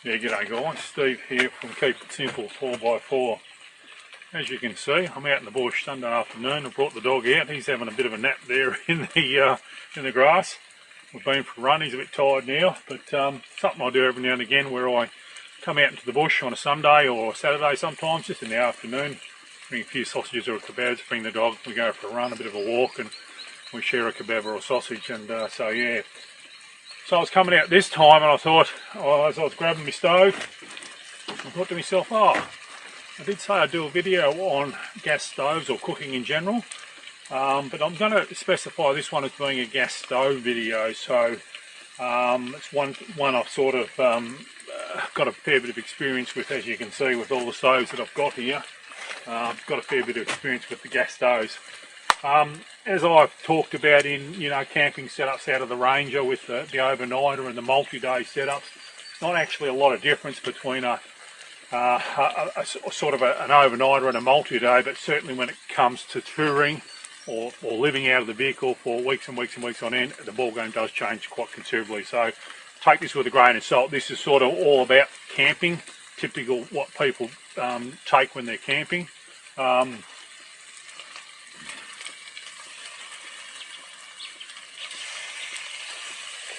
Yeah, g'day guys, Steve here from Keep It Simple 4x4. As you can see, I'm out in the bush Sunday afternoon. I brought the dog out. He's having a bit of a nap there in the grass. We've been for a run. He's a bit tired now, but something I do every now and again where I come out into the bush on a Sunday or a Saturday sometimes, just in the afternoon, bring a few sausages or kebabs, bring the dog, we go for a run, a bit of a walk, and we share a kebab or a sausage, and so yeah. So I was coming out this time and I thought, as I was grabbing my stove, I thought to myself, I did say I'd do a video on gas stoves or cooking in general, but I'm going to specify this one as being a gas stove video. So it's one I've sort of got a fair bit of experience with, as you can see, with all the stoves that I've got here. I've got a fair bit of experience with the gas stoves. As I've talked about in camping setups out of the Ranger with the overnighter and the multi-day setups, not actually a lot of difference between a sort of an overnighter and a multi-day, but certainly when it comes to touring or living out of the vehicle for weeks and weeks and weeks on end, the ball game does change quite considerably. So take this with a grain of salt. This is sort of all about camping, typical what people take when they're camping.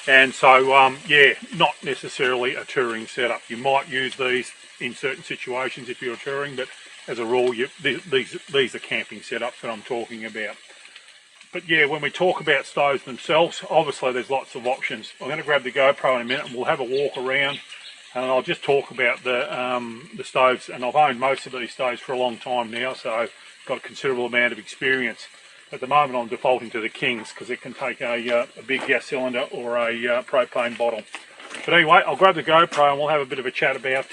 And so, yeah, not necessarily a touring setup. You might use these in certain situations if you're touring, but as a rule, these are camping setups that I'm talking about. But yeah, when we talk about stoves themselves, obviously there's lots of options. I'm going to grab the GoPro in a minute and we'll have a walk around, and I'll just talk about the stoves. And I've owned most of these stoves for a long time now, so I've got a considerable amount of experience. At the moment I'm defaulting to the Kings because it can take a big gas cylinder or a propane bottle. But anyway, I'll grab the GoPro and we'll have a bit of a chat about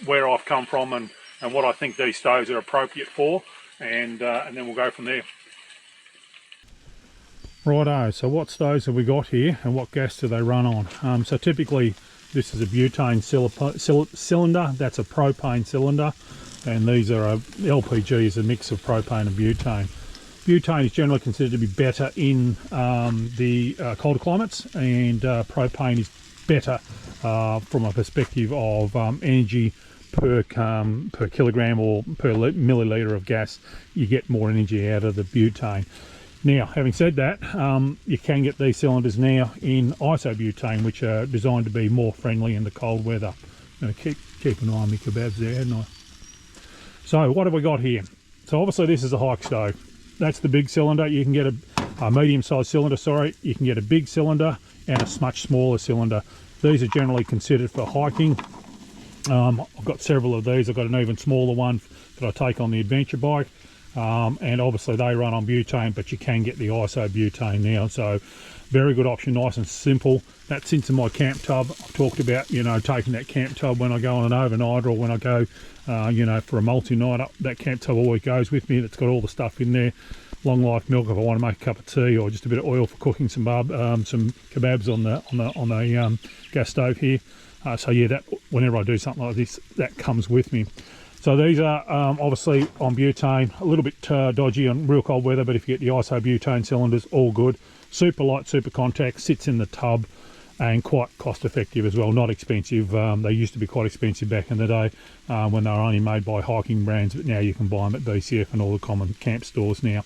where I've come from and what I think these stoves are appropriate for, and then we'll go from there. Righto, so what stoves have we got here and what gas do they run on? So typically this is a butane cylinder, that's a propane cylinder, and these are LPG is a mix of propane and butane. Butane is generally considered to be better in the colder climates, and propane is better from a perspective of energy per kilogram or per milliliter of gas. You get more energy out of the butane. Now, having said that, you can get these cylinders now in isobutane, which are designed to be more friendly in the cold weather. I'm going to keep an eye on my kebabs there, hadn't I? So what have we got here? So obviously this is a hike stove. That's the big cylinder. You can get a medium-sized cylinder, you can get a big cylinder and a much smaller cylinder. These are generally considered for hiking. I've got several of these. I've got an even smaller one that I take on the adventure bike, and obviously they run on butane, but you can get the isobutane now. So very good option, nice and simple. That sits in my camp tub. I've talked about taking that camp tub when I go on an overnight or when I go for a multi-nighter. That camp tub always goes with me. That's got all the stuff in there. Long life milk if I want to make a cup of tea, or just a bit of oil for cooking some kebabs on the gas stove here. So yeah, that whenever I do something like this, that comes with me. So these are obviously on butane, a little bit dodgy on real cold weather, but if you get the isobutane cylinders, all good. Super light, super compact, sits in the tub, and quite cost effective as well, not expensive. They used to be quite expensive back in the day when they were only made by hiking brands, but now you can buy them at BCF and all the common camp stores now.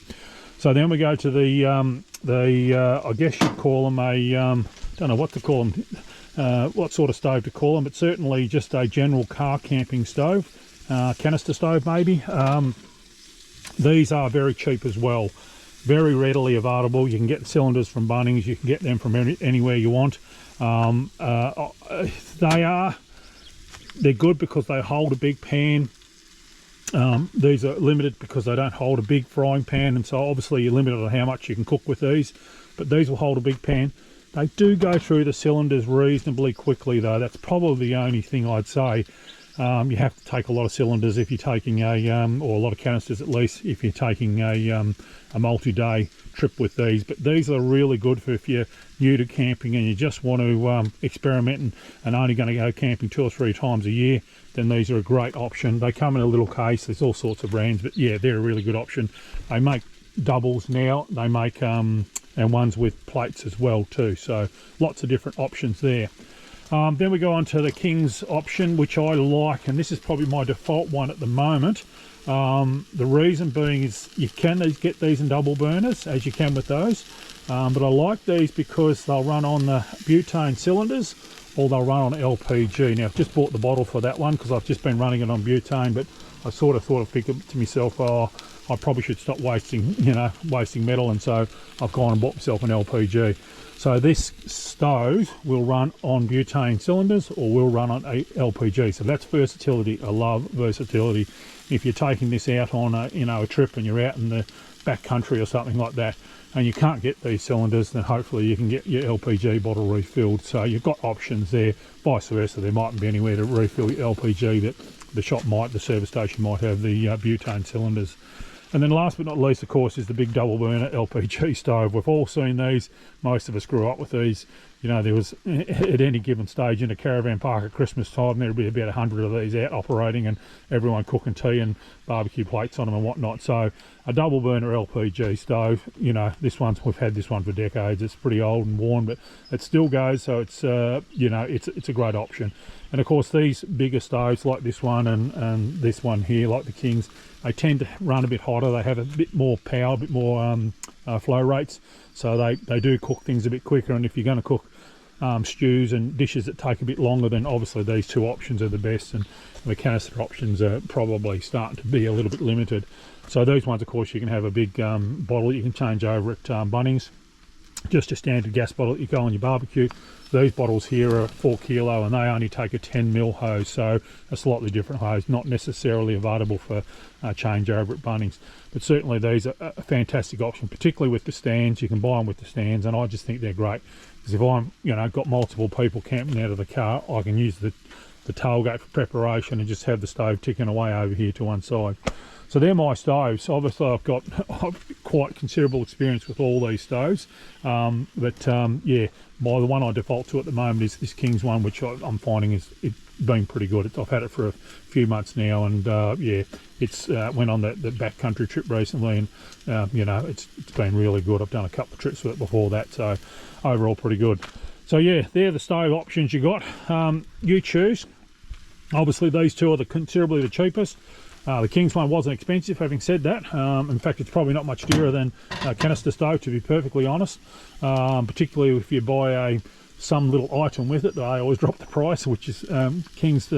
So then we go to the I guess you'd call them don't know what to call them, what sort of stove to call them, but certainly just a general car camping stove, canister stove maybe. These are very cheap as well, very readily available. You can get the cylinders from Bunnings, you can get them from anywhere you want. They're good because they hold a big pan. These are limited because they don't hold a big frying pan, and so obviously you're limited on how much you can cook with these, but these will hold a big pan. They do go through the cylinders reasonably quickly though. That's probably the only thing I'd say. You have to take a lot of cylinders if you're taking or a lot of canisters at least, if you're taking a multi-day trip with these. But these are really good for if you're new to camping and you just want to experiment and only going to go camping 2 or 3 times a year, then these are a great option. They come in a little case. There's all sorts of brands, but yeah, they're a really good option. They make doubles now. They make and ones with plates as well too. So lots of different options there. Then we go on to the King's option, which I like, and this is probably my default one at the moment. The reason being is you can get these in double burners, as you can with those, but I like these because they'll run on the butane cylinders or they'll run on LPG. Now I've just bought the bottle for that one because I've just been running it on butane, but I sort of figured to myself, oh, I probably should stop wasting metal, and so I've gone and bought myself an LPG. So this stove will run on butane cylinders or will run on LPG. So that's versatility. I love versatility. If you're taking this out on a trip and you're out in the back country or something like that, and you can't get these cylinders, then hopefully you can get your LPG bottle refilled. So you've got options there. Vice versa, there mightn't be anywhere to refill your LPG, that the service station might have the butane cylinders. And then last but not least, of course, is the big double burner LPG stove. We've all seen these. Most of us grew up with these. You know, there was, at any given stage in a caravan park at Christmas time, there'd be about 100 of these out operating, and everyone cooking tea and barbecue plates on them and whatnot. So a double burner LPG stove, you know, we've had this one for decades. It's pretty old and worn, but it still goes. So it's, it's a great option. And of course, these bigger stoves like this one and this one here, like the King's, they tend to run a bit hotter. They have a bit more power, a bit more flow rates. So they do cook things a bit quicker. And if you're going to cook stews and dishes that take a bit longer, then obviously these two options are the best. And the canister options are probably starting to be a little bit limited. So these ones, of course, you can have a big bottle you can change over at Bunnings. Just a standard gas bottle that you go on your barbecue. These bottles here are 4 kilo and they only take a 10mm hose, so a slightly different hose, not necessarily available for change over at Bunnings. But certainly these are a fantastic option, particularly with the stands. You can buy them with the stands, and I just think they're great. Because if I'm, got multiple people camping out of the car, I can use the tailgate for preparation and just have the stove ticking away over here to one side. So they're my stoves. Obviously I've got quite considerable experience with all these stoves, yeah, the one I default to at the moment is this King's one, which I'm finding it's been pretty good. I've had it for a few months now, and yeah, it's went on the backcountry trip recently, and it's been really good. I've done a couple of trips with it before that, so overall pretty good. So yeah, they're the stove options you got. You choose. Obviously these two are considerably the cheapest. The King's one wasn't expensive, having said that. In fact, it's probably not much dearer than a canister stove, to be perfectly honest. Particularly if you buy some little item with it, they always drop the price, which is King's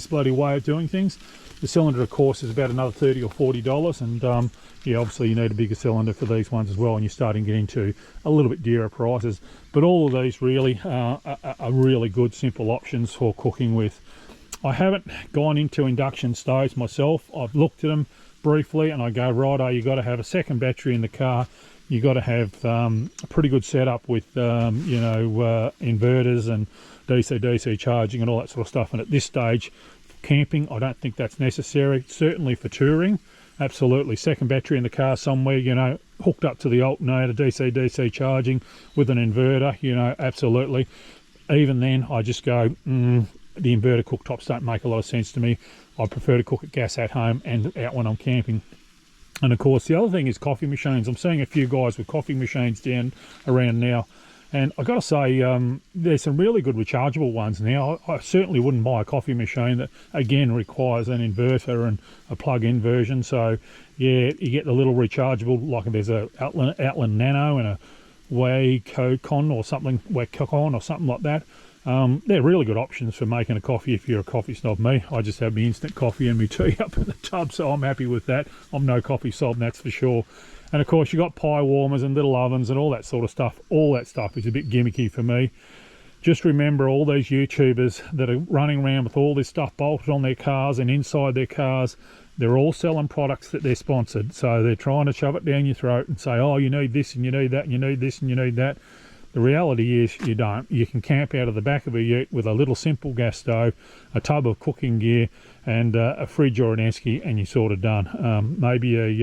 bloody way of doing things. The cylinder, of course, is about another $30 or $40, and yeah, obviously you need a bigger cylinder for these ones as well, and you're starting to get into a little bit dearer prices. But all of these really are really good, simple options for cooking with. I haven't gone into induction stoves myself. I've looked at them briefly and I go, righto, you got to have a second battery in the car. You got to have a pretty good setup with, inverters and DC charging and all that sort of stuff. And at this stage, camping, I don't think that's necessary. Certainly for touring, absolutely. Second battery in the car somewhere, hooked up to the alternator, DC charging with an inverter, absolutely. Even then, I just go, the inverter cooktops don't make a lot of sense to me. I prefer to cook at gas at home and out when I'm camping. And of course, the other thing is coffee machines. I'm seeing a few guys with coffee machines down around now, and I've got to say, there's some really good rechargeable ones now. I certainly wouldn't buy a coffee machine that, again, requires an inverter and a plug-in version. So, yeah, you get the little rechargeable, like there's a Outland Nano and a Wacom or something like that. They're really good options for making a coffee if you're a coffee snob. Me, I just have my instant coffee and my tea up in the tub, so I'm happy with that. I'm no coffee snob, that's for sure. And of course, you've got pie warmers and little ovens and all that sort of stuff. All that stuff is a bit gimmicky for me. Just remember, all these YouTubers that are running around with all this stuff bolted on their cars and inside their cars, they're all selling products that they're sponsored. So they're trying to shove it down your throat and say, oh, you need this and you need that and you need this and you need that. The reality is you don't. You can camp out of the back of a ute with a little simple gas stove, a tub of cooking gear, and a fridge or an esky, and you're sort of done. Maybe a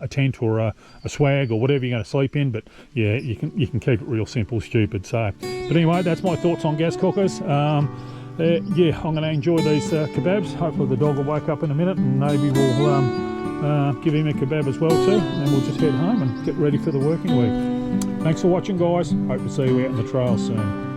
tent or a swag or whatever you're going to sleep in, but yeah, you can keep it real simple, stupid. So, but anyway, that's my thoughts on gas cookers. Yeah, I'm going to enjoy these kebabs. Hopefully the dog will wake up in a minute, and maybe we'll give him a kebab as well too, and then we'll just head home and get ready for the working week. Thanks for watching, guys. Hope to see you out in the trail soon.